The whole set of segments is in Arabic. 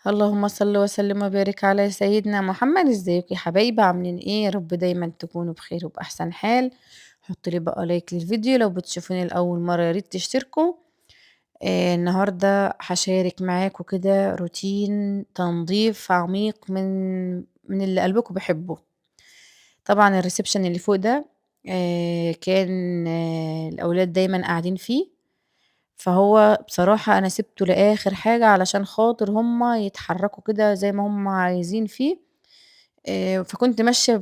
اللهم صل وسلم وبارك على سيدنا محمد. ازيكم يا حبايبي؟ عاملين ايه؟ يا رب دايما تكونوا بخير وبأحسن حال. حط لي بقى لايك للفيديو، لو بتشوفوني لأول مرة يا ريت تشتركوا. النهاردة هشارك معاكم كده روتين تنظيف عميق من اللي قلبكم بيحبه. طبعا الريسبشن اللي فوق ده كان الأولاد دايما قاعدين فيه، فهو بصراحة أنا سِبته لآخر حاجة علشان خاطر هُم يتحرّكوا كده زي ما هُم عايزين فيه. فكنت ماشية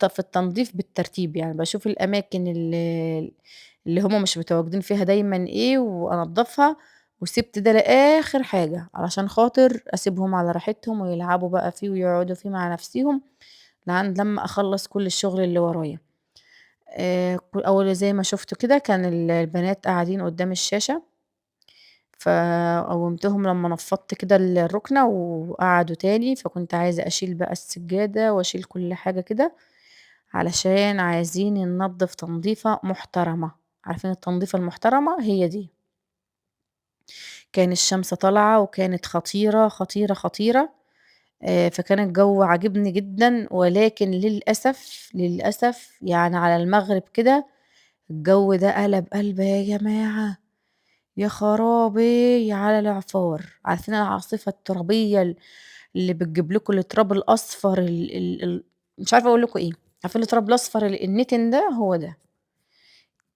في التنضيف بالترتيب، يعني باشوف الأماكن اللي هُم مش متواجدين فيها دايمًا إيه وأنضّفها، وسِبت ده لآخر حاجة علشان خاطر أسيبهم على راحتهم ويلعبوا بقى فيه ويقعدوا فيه مع نَفْسيهم لمّا أخلّص كل الشغل اللي ورايا. أول زي ما شُفتوا كده كان البنات قاعدين قدّام الشاشة، فقوّمتهم لمّا نفّضت كده الرُكنة وقعدوا تاني، فكنت عايزة أشيل بقى السجادة وأشيل كل حاجة كده، علشان عايزين ننضّف تنضيفة محترمة. عارفين التنضيفة المحترمة هي دي. كان الشمس طالعة وكانت خطيرة، خطيرة، خطيرة. فكان الجو عاجبني جدًا، ولكن للأسف، للأسف يعني على المغرب كده الجو ده قلب يا جماعة. يا خرابي على الإعصار! عارفين العاصفة الترابية اللي بتجيب لكم التراب الأصفر ال مش عارفة أقول لكم إيه. عارفين التراب الأصفر النتن ده، هو ده.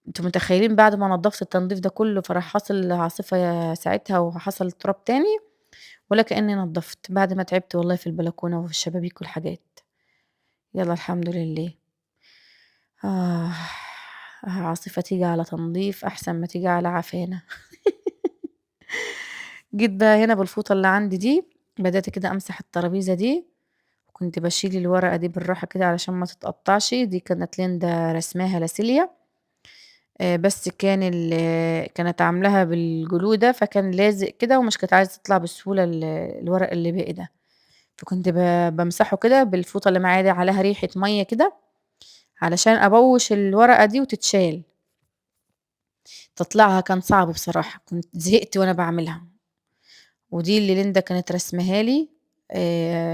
أنتم متخيلين بعد ما نضّفت التنضيف ده كله فراح حاصل عاصفة ساعتها وحصل تراب تاني، ولا كأني نضّفت، بعد ما تعبت والله في البلكونة وفي الشبابيك والحاجات. يالّا الحمد لله. آه، عاصفة تيجي على تنضيف أحسن ما تيجي على عفانة. جيت بقى هنا بالفوطة اللي عندي دي، بدأت كده أمسح الترابيزة دي، وكنت باشيل الورقة دي بالراحة كده علشان ما تتقطّعش. دي كانت ليندا راسماها لاسيليا. بس كانت عاملاها بالجلودة، فكان لازق كده ومش كانت عايزة تطلع بسهولة الورق اللي باقي ده، فكنت بامسحه كده بالفوطة اللي معايا دي عليها ريحة مَيّة كده، علشان أبوّش الورقة دي وتتشال. تطلعها كان صعب بصراحة، كنت زهقت وأنا باعملها. ودي اللي ليندا كانت راسماها لي،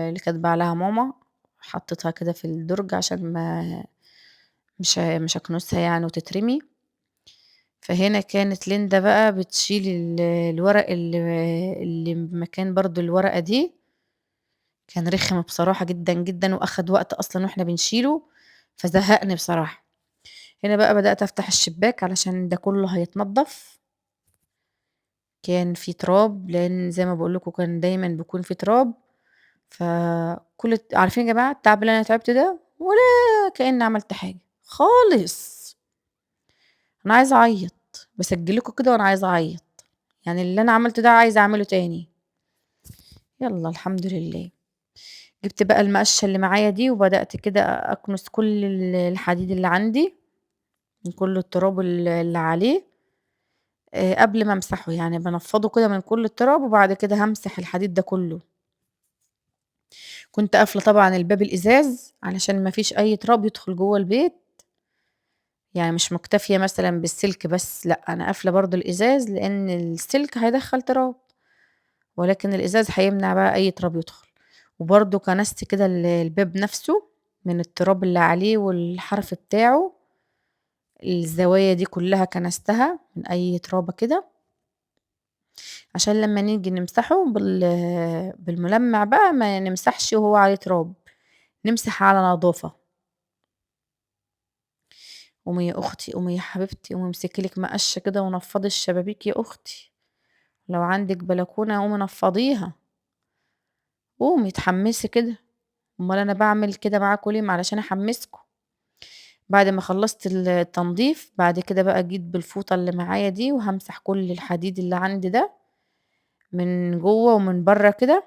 اللي كاتبة عليها ماما. حطيتها كده في الدرج عشان ما مش هاكنسها يعني وتترمي. فهنا كانت ليندا بقى بتشيل الورق اللي مكان برضه الورقة دي. كان رخم بصراحة جدًا، جدًا، وأخد وقت أصلًا وإحنا بنشيله، فزهقني بصراحة. هنا بقى بدأت أفتح الشباك علشان ده كله هيتنضف. كان في تراب، لإن زي ما باقول لكم كان دايمًا بيكون في تراب. عارفين يا جماعة التعب اللي أنا تعبته ده ولا كأني عملت حاجة خالص. أنا عايزة أعيّط، باسجل لكم كده وأنا عايزة أعيّط. يعني اللي أنا عملته ده عايزة أعمله تاني. يالّا الحمد لله. جِبت بقى المقشة اللي معايا دي وبدأت كده أكنس كل الحديد اللي عندي من كل التراب اللي عليه، قبل ما أمسحه، يعني بانفّضه كده من كل التراب وبعد كده هامسح الحديد ده كله. كنت قافلة طبعًا الباب الإزاز علشان ما فيش أي تراب يدخل جوّه البيت. يعني مش مكتفية مثلًا بالسلك بس، لأ أنا قافلة برضه الإزاز، لإن السلك هيدخّل تراب، ولكن الإزاز هيمنع بقى أي تراب يدخل. وبرضه كنست كده الباب نفسه من التراب اللي عليه والحرف بتاعه. الزوايا دي كلّها كنستها من أي ترابة كده، عشان لمّا نيجي نمسحه بالملمع بقى ما نمسحش وهو عليه تراب، نمسح على نضافة. قومي يا أختي، قومي يا حبيبتي، قومي امسكي لِك مقشة كده ونفّضي الشبابيك يا أختي. لو عندِك بلكونة قومي نفّضيها. قومي اتحمّسي كده. أُمّال أنا باعمل كده معاكم ليه؟ ما علشان أحمّسكم. بعد ما خلّصت التنضيف، بعد كده بقى جيت بالفوطة اللي معايا دي وهامسح كل الحديد اللي عندي ده من جوّه ومن برّه كده.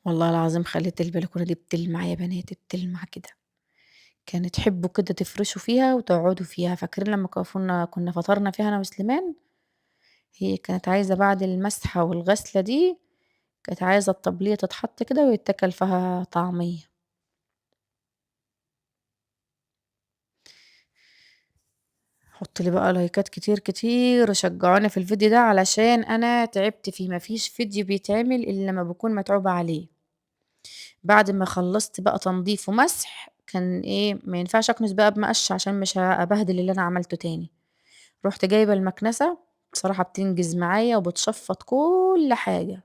والله العظيم خلّيت البلكونة دي بتلمع يا بناتي، بتلمع كده. كانوا تحبّوا كده تفرشوا فيها وتقعدوا فيها. فاكرين لمّا كنا فطرنا فيها أنا وسليمان؟ هي كانت عايزة بعد المسحة والغسلة دي، كانت عايزة الطبلية تتحط كده ويتاكل فيها طعمية. حط لي بقى لايكات كتير كتير وشجعوني في الفيديو ده علشان انا تعبت فيه، مفيش فيديو بيتعمل الا لما بكون متعوبة عليه. بعد ما خلصت بقى تنظيف ومسح كان ايه، ما ينفعش اكنس بقى بمقش عشان مش هبهدل اللي انا عملته تاني. رحت جايبة المكنسة، بصراحة بتنجز معايا وبتشفط كل حاجة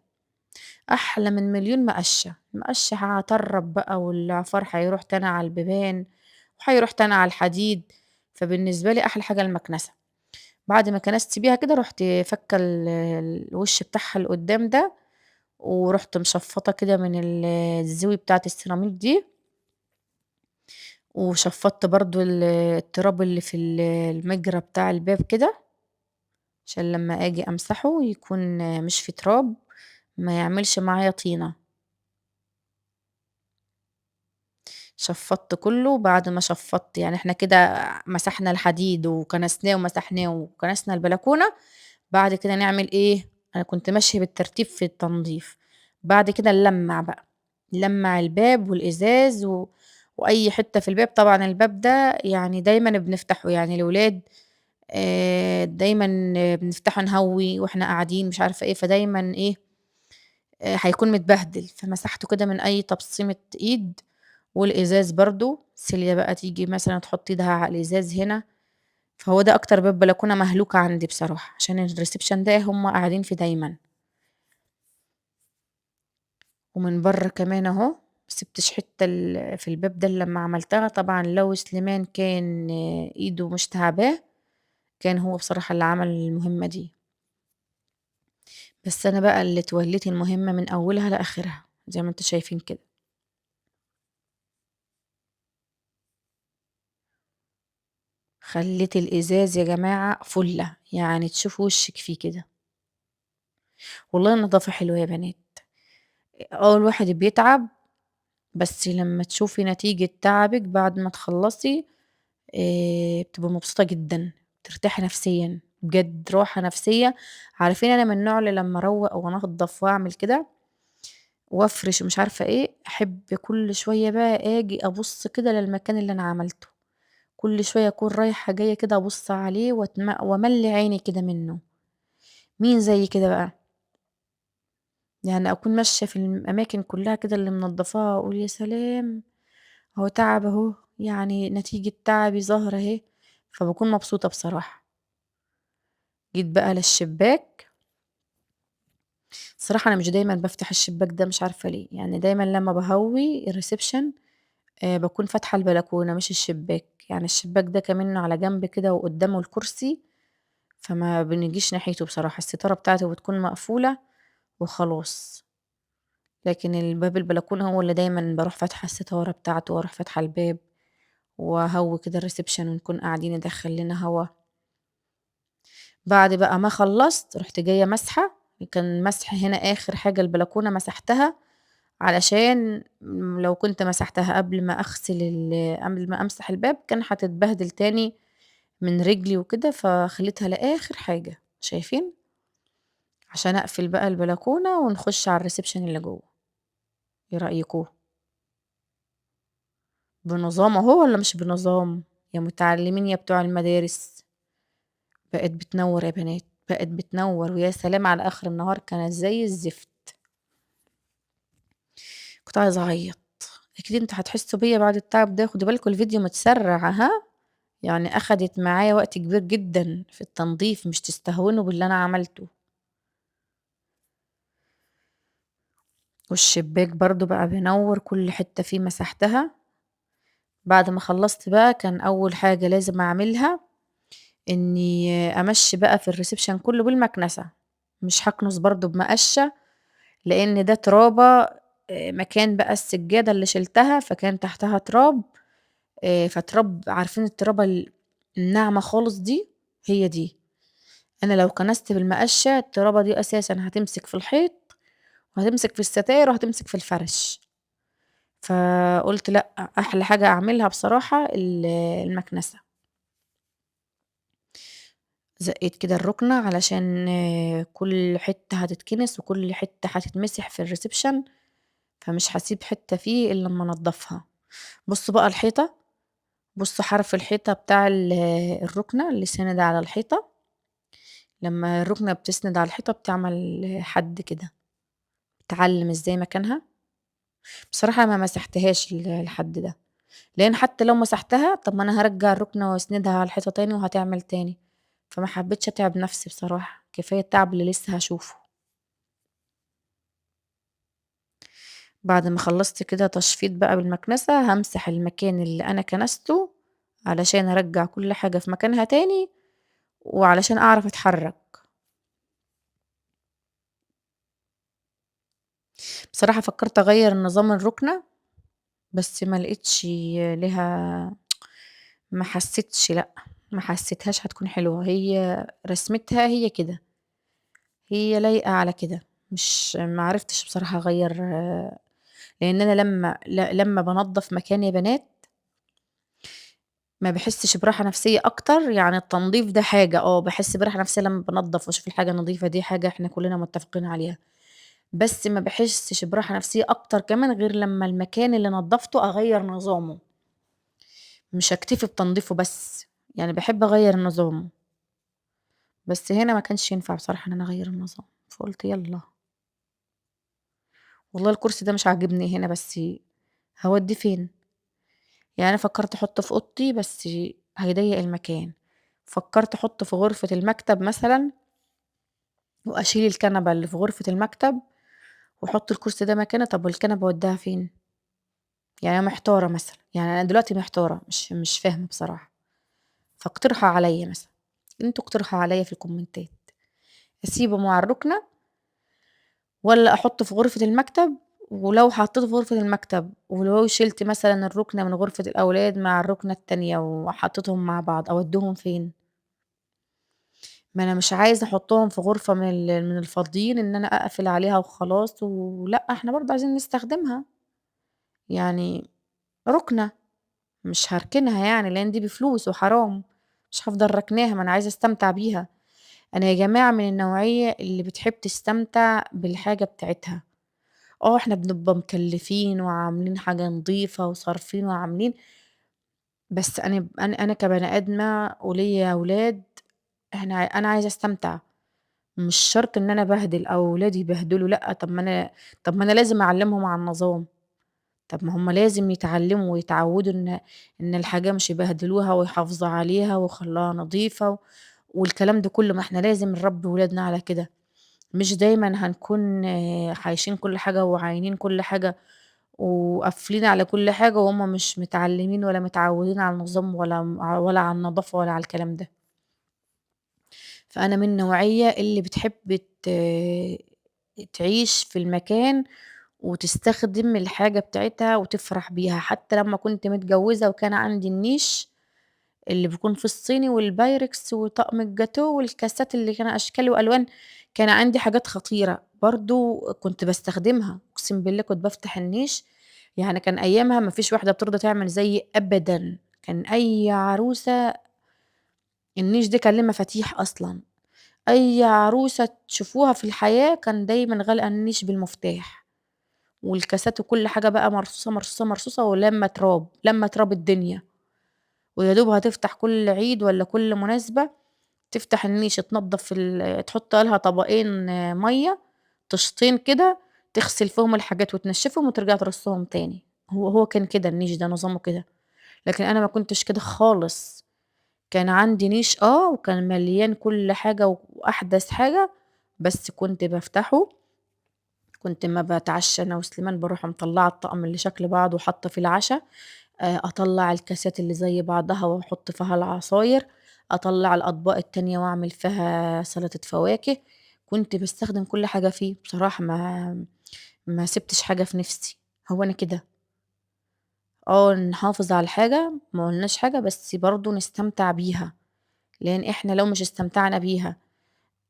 احلى من مليون مقشة. المقشة هطرب بقى والعفار هيروح تاني على البيبان وهيروح تاني على الحديد. فبالنسبة لي احلى حاجة المكنسة. بعد ما كنست بيها كده رحت فكة الوش بتاعها لقدام ده، ورحت مشفطة كده من الزوي بتاعة السيراميك دي، وشفطت برضو التراب اللي في المجرى بتاع الباب كده، عشان لما اجي امسحه يكون مش في تراب، ما يعملش معايا طينة. شفطت كله. بعد ما شفطت يعني احنا كده مسحنا الحديد وكنسناه ومسحناه وكنسنا البلكونة. بعد كده نعمل ايه؟ انا كنت ماشية بالترتيب في التنظيف. بعد كده نلمع بقى، نلمع الباب والازاز واي حتة في الباب. طبعا الباب ده يعني دايما بنفتحه، يعني الولاد دايما بنفتحه نهوي واحنا قاعدين مش عارفة ايه، فدايما ايه هيكون متبهدل. فمسحته كده من اي تبصيمة ايد. والازاز برضو سيليا بقى تيجي مثلا تحط ايدها على الازاز هنا. فهو ده اكتر باب بلكونه مهلوكه عندي بصراحه، عشان الريسبشن ده هم قاعدين فيه دايما. ومن بره كمان اهو، مسبتش حته في الباب ده. لما عملتها طبعا لو سليمان كان ايده مش تعباه، كان هو بصراحه اللي عمل المهمه دي. بس انا بقى اللي توليت المهمه من اولها لاخرها زي ما انتوا شايفين كده. خليت الازاز يا جماعه فله، يعني تشوفوا وشك فيه كده. والله النظافه حلوه يا بنات. اه الواحد بيتعب، بس لما تشوفي نتيجة تعبك بعد ما تخلصي بتبقى مبسوطة جدا، ترتاحي نفسيا بجد، راحة نفسية. عارفين انا من النوع اللي لما اروق او انضف واعمل كده وافرش ومش عارفة ايه، احب كل شوية بقى اجي ابص كده للمكان اللي انا عملته. كل شوية اكون رايحة جاية كده ابص عليه واملي عيني كده منه. مين زي كده بقى؟ يعني اكون ماشية في الاماكن كلها كده اللي منضفاها واقول يا سلام، هو تعب اهو، يعني نتيجة تعبي ظاهرة اهي. فبكون مبسوطة بصراحة. جيت بقى للشباك. صراحة انا مش دايما بفتح الشباك ده، مش عارفة ليه، يعني دايما لما بهوي الريسبشن بكون فاتحة البلكونة مش الشباك. يعني الشباك ده كمان على جنب كده وقدامه الكرسي، فما بنجيش ناحيته بصراحة. الستارة بتاعته بتكون مقفولة وخلاص. لكن الباب البلكونة هو اللي دايما بروح فاتحة الستارة بتاعته واروح فاتحة الباب وهوي كده الريسبشن ونكون قاعدين ندخل لنا هوا. بعد بقى ما خلصت رحت جاية مسحة. كان مسح هنا آخر حاجة البلكونة مسحتها، علشان لو كنت مسحتها قبل ما أغسل قبل ما أمسح الباب كان هتتبهدل تاني من رجلي وكده، فخليتها لآخر حاجة. شايفين؟ عشان أقفل بقى البلكونة ونخش على الريسبشن اللي جوه. ايه رأيكم؟ بنظام اهو ولا مش بنظام؟ يا متعلمين يا بتوع المدارس. بقت بتنور يا بنات، بقت بتنور، ويا سلام على آخر النهار كانت زي الزفت. كنت عايزة أعيط. أكيد انتوا هتحسوا بيا بعد التعب ده. خدوا بالكم الفيديو متسرع ها، يعني أخدت معايا وقت كبير جدا في التنظيف، مش تستهونوا باللي أنا عملته. والشباك برضو بقى بينور، كل حتة فيه مسحتها. بعد ما خلصت بقى كان أول حاجة لازم أعملها إني أمشي بقى في الريسبشن كله بالمكنسة. مش هكنس برضو بمقشة، لأن ده ترابة. مكان بقى السجادة اللي شلتها فكان تحتها تراب. فتراب، عارفين الترابة الناعمة خالص دي، هي دي. انا لو كنست بالمقشة الترابة دي اساسا هتمسك في الحيط وهتمسك في الستاير وهتمسك في الفرش. فقلت لا، احلى حاجة اعملها بصراحة المكنسة. زقيت كده الركنة علشان كل حتة هتتكنس وكل حتة هتتمسح في الريسبشن، فمش هسيب حتة فيه الا لما انضفها. بصوا بقى الحيطة، بُص حرف الحيطة بتاع الرُكنة اللي ساند على الحيطة، لمّا الرُكنة بتسند على الحيطة بتعمل حَد كده، بتعلّم إزاي مكانها. بصراحة ما مسحتهاش الحَد ده، لإن حتى لو مسحتها طَب ما أنا هارجّع الرُكنة وأسندها على الحيطة تاني وهتعمل تاني، فما حبيتش أتعب نفسي بصراحة، كفاية التعب اللي لسه هاشوفه. بعد ما خلّصت كده تشفيط بقى بالمكنسة، هامسح المكان اللي أنا كنسته علشان أرجّع كل حاجة في مكانها تاني، وعلشان أعرف أتحرّك. بصراحة فكّرت أغيّر نظام الرُكنة، بس ما لقيتش ليها، ما حسّيتش لأ، ما حسّيتهاش هتكون حلوة، هي رسمتها هي كده، هي لايقة على كده، مش ما عرفتش بصراحة أغيّر. لإن أنا لمّا بانضّف مكان يا بنات ما باحسّش براحة نفسية أكتر، يعني التنضيف ده حاجة باحس براحة نفسية لمّا بانضّف واشوف الحاجة نضيفة، دي حاجة إحنا كلّنا متّفقين عليها، بس ما باحسّش براحة نفسية أكتر كمان غير لمّا المكان اللي نضّفته أغيّر نظامه، مش هاكتفي بتنضيفه بس، يعني باحب أغيّر نظامه، بس هنا ما كانش ينفع بصراحة إن أنا أغيّر النظام، فقُلت يالّا، والله الكرسي ده مش عاجبني هنا بس هاودّيه فين؟ يعني أنا فكّرت أحُطّه في أوضتي بس هيضيّق المكان، فكّرت أحُطّه في غرفة المكتب مثلًا وأشيل الكنبة اللي في غرفة المكتب وأحُط الكرسي ده مكانه، طَب والكنبة أودّيها فين؟ يعني أنا محتارة مثلًا، يعني أنا دلوقتي محتارة مش فاهمة بصراحة، فاقترحوا عليَّ مثلًا، أنتم اقترحوا عليَّ في الكومنتات، أسيبه مع الرُكنة والّا أحُطّه في غرفة المكتب؟ ولو حطّيته في غرفة المكتب ولو شِلت مثلًا الرُكنة من غرفة الأولاد مع الرُكنة التانية وحطّيتهم مع بعض، أودّيهم فين؟ ما أنا مش عايزة أحطّهم في غرفة من الفاضيين إن أنا أقفل عليها وخلاص ولأ، إحنا برضه عايزين نستخدمها، يعني رُكنة مش هاركنها يعني لإن دي بفلوس وحرام، مش هافضل راكناها، ما أنا عايزة أستمتع بيها. أنا يا جماعة من النوعية اللي بتحب تستمتع بالحاجة بتاعتها، إحنا بنبقى مكلّفين وعاملين حاجة نضيفة وصارفين وعاملين، بس أنا كبني آدمة وليّا أولاد، أنا عايزة أستمتع. مش شرط إن أنا أبهدل أو ولادي يبهدلوا، لأ، طب ما أنا لازم أعلّمهم على النظام، طب ما هُم لازم يتعلّموا ويتعوّدوا إن الحاجة مش يبهدلوها ويحافظوا عليها ويخلّوها نضيفة والكلام ده كلّه، ما إحنا لازم نربّي ولادنا على كده، مش دايمًا هنكون حايشين كل حاجة وعاينين كل حاجة وقافلين على كل حاجة وهُم مش متعلّمين ولا متعوّدين على النظام ولا على النضافة ولا على الكلام ده. فأنا من النوعية اللي بتحب تعيش في المكان وتستخدم الحاجة بتاعتها وتفرح بيها، حتى لمّا كنت متجوّزة وكان عندي النيش اللي بيكون فيه الصيني والبايركس وطقم الجاتوه والكاسات اللي كان أشكال وألوان، كان عندي حاجات خطيرة، برضه كنت باستخدمها، أقسم بالله كنت بافتح النيش يعني كان أيامها ما فيش واحدة بترضى تعمل زيي أبدًا، كان أي عروسة النيش ده كان ليه مفاتيح أصلًا. أي عروسة تشوفوها في الحياة كان دايمًا غالقة النيش بالمفتاح، والكاسات وكل حاجة بقى مرصوصة، مرصوصة، مرصوصة ولامة تراب، لامة تراب الدنيا، ويا دوب هتفتح كل عيد والّا كل مناسبة تفتح النيش تنضّف تحط لها طبقين مَيّة، طشتين كده، تغسل فيهم الحاجات وتنشّفهم وترجع ترصهم تاني، هو كان كده النيش ده نظامه كده، لكن أنا ما كنتش كده خالص. كان عندي نيش وكان مليان كل حاجة وأحدث حاجة، بس كنت بافتحه، كنت أمّا باتعشى أنا وسليمان باروح مطلّعة الطقم اللي شكل بعضه وحاطة فيه العشا، أطلّع الكاسات اللي زي بعضها وأحط فيها العصاير، أطلّع الأطباق التانية وأعمل فيها سلطة فواكه، كنت باستخدم كل حاجة فيه، بصراحة ما سِبتش حاجة في نِفسي، هو أنا كده. نحافظ على الحاجة، ما قُلناش حاجة، بس برضه نستمتع بيها. لإن إحنا لو مش استمتعنا بيها،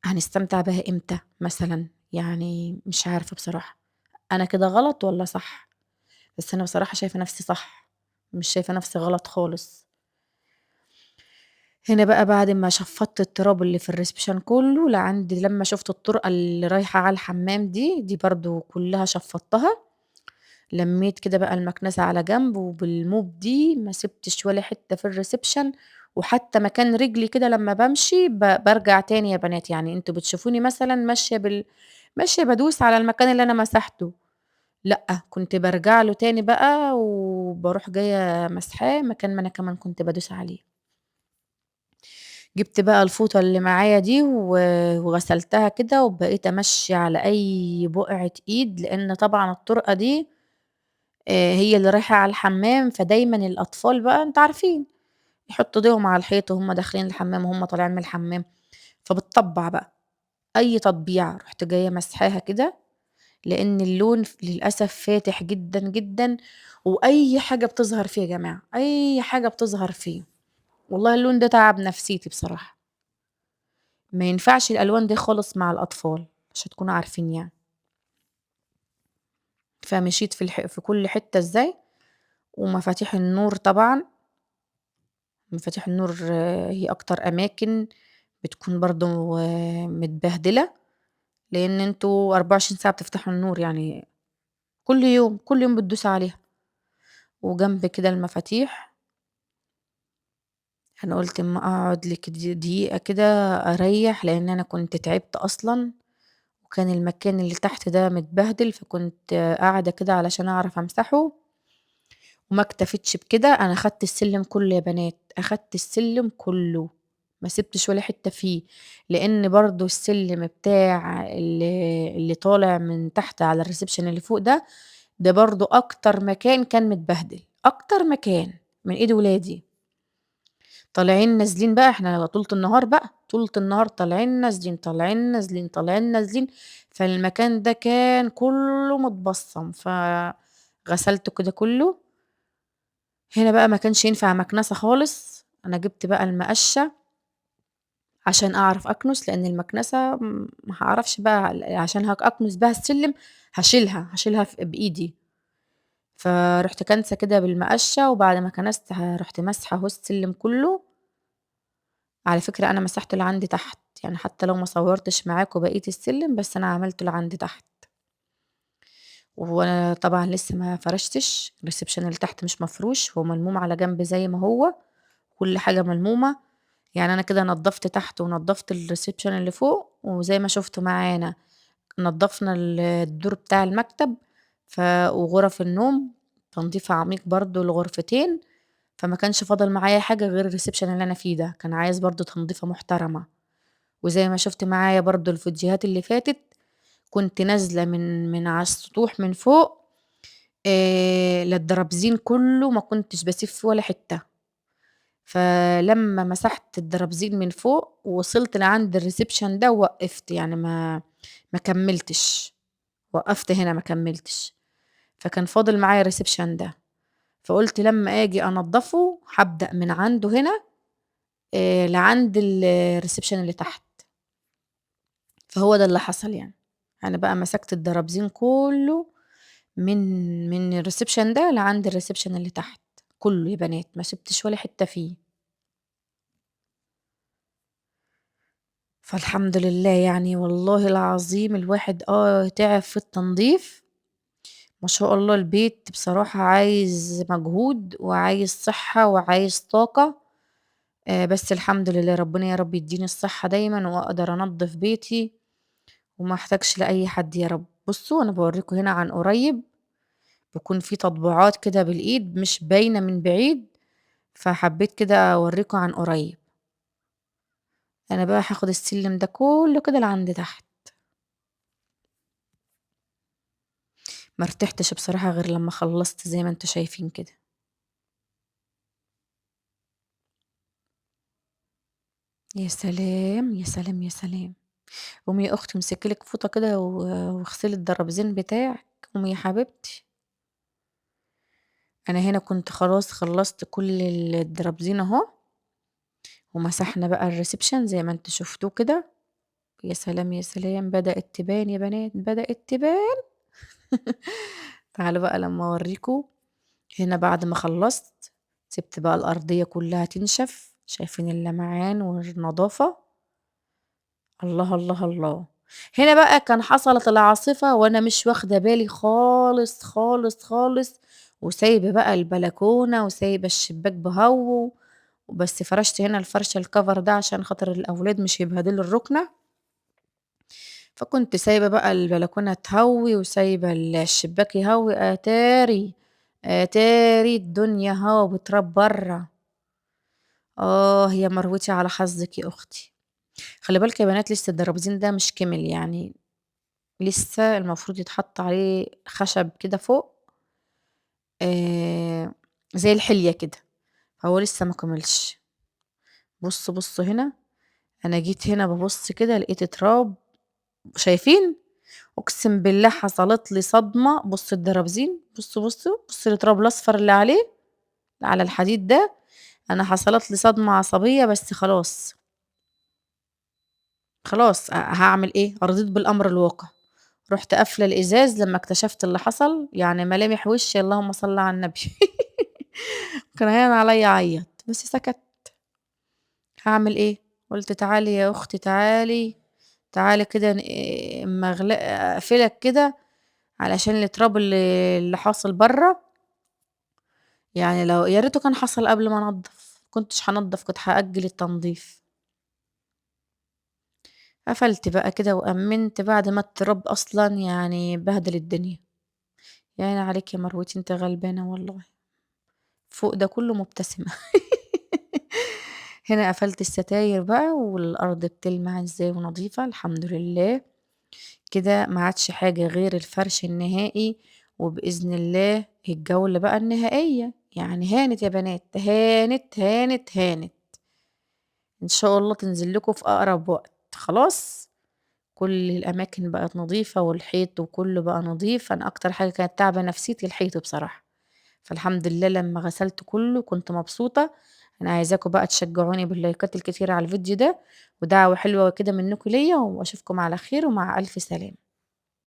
هنستمتع بيها إمتى مثلًا؟ يعني مش عارفة بصراحة، أنا كده غلط والّا صح؟ بس أنا بصراحة شايفة نفسي صح، مش شايفة نفسي غلط خالص. هنا بقى بعد ما شفّطت التراب اللي في الreception كلّه لمّا شُفت الطرقة اللي رايحة على الحمام دي برضه كلّها شفّطتها، لميت كده بقى المكنسة على جنب، وبالموب دي ما سبتش ولا حتة في الريسبشن، وحتى مكان رجلي كده لما بمشي برجع تاني يا بنات. يعني انتوا بتشوفوني مثلا ماشية بدوس على المكان اللي انا مسحته، لأ، كنت بارجع له تاني بقى وباروح جاية ماسحاه مكان ما أنا كمان كنت بادوس عليه. جِبت بقى الفوطة اللي معايا دي وغسلتها كده وبقيت أمشّي على أي بُقعة إيد، لإن طبعًا الطرقة دي هي اللي رايحة على الحمام، فدايمًا الأطفال بقى أنتم عارفين، يحطّوا إيديهم على الحيط وهُم داخلين الحمام وهُم طالعين من الحمام، فبتطبّع بقى، أي تطبيعة رُحت جاية ماسحاها كده، لإن اللون للأسف فاتح جدًا، جدًا، وأي حاجة بتظهر فيه يا جماعة، أي حاجة بتظهر فيه، والله اللون ده تعب نفسيتي بصراحة، ما ينفعش الألوان دي خالص مع الأطفال، عشان تكونوا عارفين يعني. فمشيت في كل حتة إزاي، ومفاتيح النور طبعًا، مفاتيح النور هي أكتر أماكن بتكون برضه متبهدلة، لإن أنتم 24 ساعة بتفتحوا النور يعني كل يوم، كل يوم بتدوسوا عليها، وجنب كده المفاتيح أنا قُلت أمّا أقعد لِك دقيقة كده أريّح، لإن أنا كنت تعبت أصلًا، وكان المكان اللي تحت ده متبهدل، فكنت قاعدة كده علشان أعرف أمسحه، وما اكتفيتش بكده، أنا أخدت السلِّم كلّه يا بنات، أخدت السلِّم كلّه، ما سِبتش ولا حتّة فيه، لإن برضه السلِّم بتاع اللي طالع من تحت على الreception اللي فوق ده، ده برضه أكتر مكان كان متبهدل، أكتر مكان من إيد ولادي. طالعين نازلين بقى إحنا طولة النهار بقى، طولة النهار طالعين نازلين، طالعين نازلين، طالعين نازلين، فالمكان ده كان كلّه متبصّم، فغسلته كده كلّه. هنا بقى ما كانش ينفع مكنسة خالص، أنا جِبت بقى المقشة عشان أعرف أكنس، لإن المكنسة ما هاعرفش بقى عشان أكنس بيها السلِّم هاشيلها بإيدي، فرُحت كانسة كده بالمقشة، وبعد ما كنست رُحت ماسحة أهو السلِّم كلّه. على فكرة أنا مسحت لعندي تحت، يعني حتى لو ما صوّرتش معاكم بقية السلِّم، بس أنا عملته لعندي تحت، وأنا طبعًا لسه ما فرشتش، الreception اللي تحت مش مفروش، هو ملموم على جنب زي ما هو، كل حاجة ملمومة، يعني أنا كده نضّفت تحت ونضّفت الreception اللي فوق، وزي ما شُفتوا معانا نضّفنا الدور بتاع المكتب، وغرف النوم تنضيف عميق برضه الغرفتين، فما كانش فاضل معايا حاجة غير الreception اللي أنا فيه ده، كان عايز برضه تنضيفة محترمة. وزي ما شُفت معايا برضه الفيديوهات اللي فاتت، كنت نازلة من على السطوح من فوق للدرابزين كلّه ما كنتش باسيب فيه ولا حتّة، فلمّا مسحت الدرابزين من فوق وصلت لعند الreception ده ووقّفت، يعني ما كمّلتش، وقّفت هنا ما كمّلتش، فكان فاضل معايا الreception ده، فقُلت لمّا آجي أنضّفه هابدأ من عنده هنا لعند الreception اللي تحت. فهو ده اللي حصل يعني، أنا بقى مسكت الدرابزين كلّه من من الreception ده لعند الreception اللي تحت، كلّه يا بنات ما سِبتش ولا حتّة فيه، فالحمد لله يعني والله العظيم الواحد تعب في التنضيف، ما شاء الله البيت بصراحة عايز مجهود وعايز صحة وعايز طاقة، بس الحمد لله ربنا يا رب يدّيني الصحة دايمًا وأقدر أنضّف بيتي وما احتاجش لأي حد يا رب. بُصّوا أنا باورّيكم هنا عن قريب بيكون في تطبيعات كده بالإيد مش باينة من بعيد، فحبيت كده أورّيكم عن قريب. أنا بقى هاخد السلِّم ده كلّه كده لعند تحت، ما ارتحتش بصراحة غير لمّا خلّصت زي ما أنتم شايفين كده. يا سلام، يا سلام، يا سلام! قومي يا أختي امسكي لِك فوطة كده واغسلي الدرابزين بتاعِك، قومي يا حبيبتي. أنا هنا كنت خلاص خلّصت كل الدرابزين أهو، ومسحنا بقى الreception زي ما أنتم شفتوه كده. يا سلام، يا سلام! بدأت تبان يا بنات، بدأت تبان. تعالوا بقى لمّا أورّيكم، هنا بعد ما خلّصت، سِبت بقى الأرضية كلّها تنشف، شايفين اللمعان والنضافة؟ الله، الله، الله! هنا بقى كان حصلت العاصفة وأنا مش واخدة بالي خالص، خالص، خالص، وسايبة بقى البلكونة وسايبة الشباك بهَوّه، بس فرشت هنا الفرشة الcover ده عشان خاطر الأولاد مش يبهدلوا الرُكنة، فكنت سايبة بقى البلكونة تهوّي وسايبة الشباك يهوّي، أتاري الدنيا هوا وتراب برّه. يا مروتي على حظِّك يا أختي. خلّي بالكم يا بنات لسه الدرابزين ده مش كِمِل، يعني لسه المفروض يتحط عليه خشب كده فوق آآ زي الحلية كده، هو لسه ما كملش. بُصّوا هنا، أنا جيت هنا بابُص كده لقيت تراب، شايفين؟ أقسم بالله حصلت لي صدمة، بُصّوا الدرابزين، بُصّوا التراب الأصفر اللي عليه، على الحديد ده، أنا حصلت لي صدمة عصبية بس خلاص، خلاص هاعمل إيه، رضيت بالأمر الواقع. رُحت قافلة الإزاز لمّا اكتشفت اللي حصل، يعني ملامح وشّي اللهم صل على النبي كان هاين عليّا أعيّط، بس سكت، هاعمل إيه؟ قُلت تعالي يا أختي تعالي، تعالي كده أمّا أقفلك كده علشان التراب اللي حاصل برّه، يعني لو يا ريته كان حصل قبل ما أنضّف، ما كنتش هانضّف كنت هأجّل التنضيف. قفلت بقى كده وأمِّنت بعد ما التراب أصلًا يعني بهدل الدنيا. يا عيني عليكِ يا مروتي أنتِ غلبانة والله. فوق ده كله مبتسمة. هنا قفلت الستاير بقى والأرض بتلمع إزاي ونضيفة الحمد لله، كده ما عادش حاجة غير الفرش النهائي، وبإذن الله الجولة بقى النهائية، يعني هانت يا بنات، هانت، هانت، هانت، إن شاء الله تنزل لكم في أقرب وقت، خلاص كل الأماكن بقت نضيفة والحيط وكله بقى نضيف، أنا أكتر حاجة كانت تعبة نفسيتي الحيط بصراحة. فالحمد لله لمّا غسلت كُلّه كنت مبسوطة، أنا عايزاكم بقى تشجعوني باللايكات الكتيرة على الفيديو ده، ودعوة حلوة كده منكم ليّا، وأشوفكم على خير ومع ألف سلامة.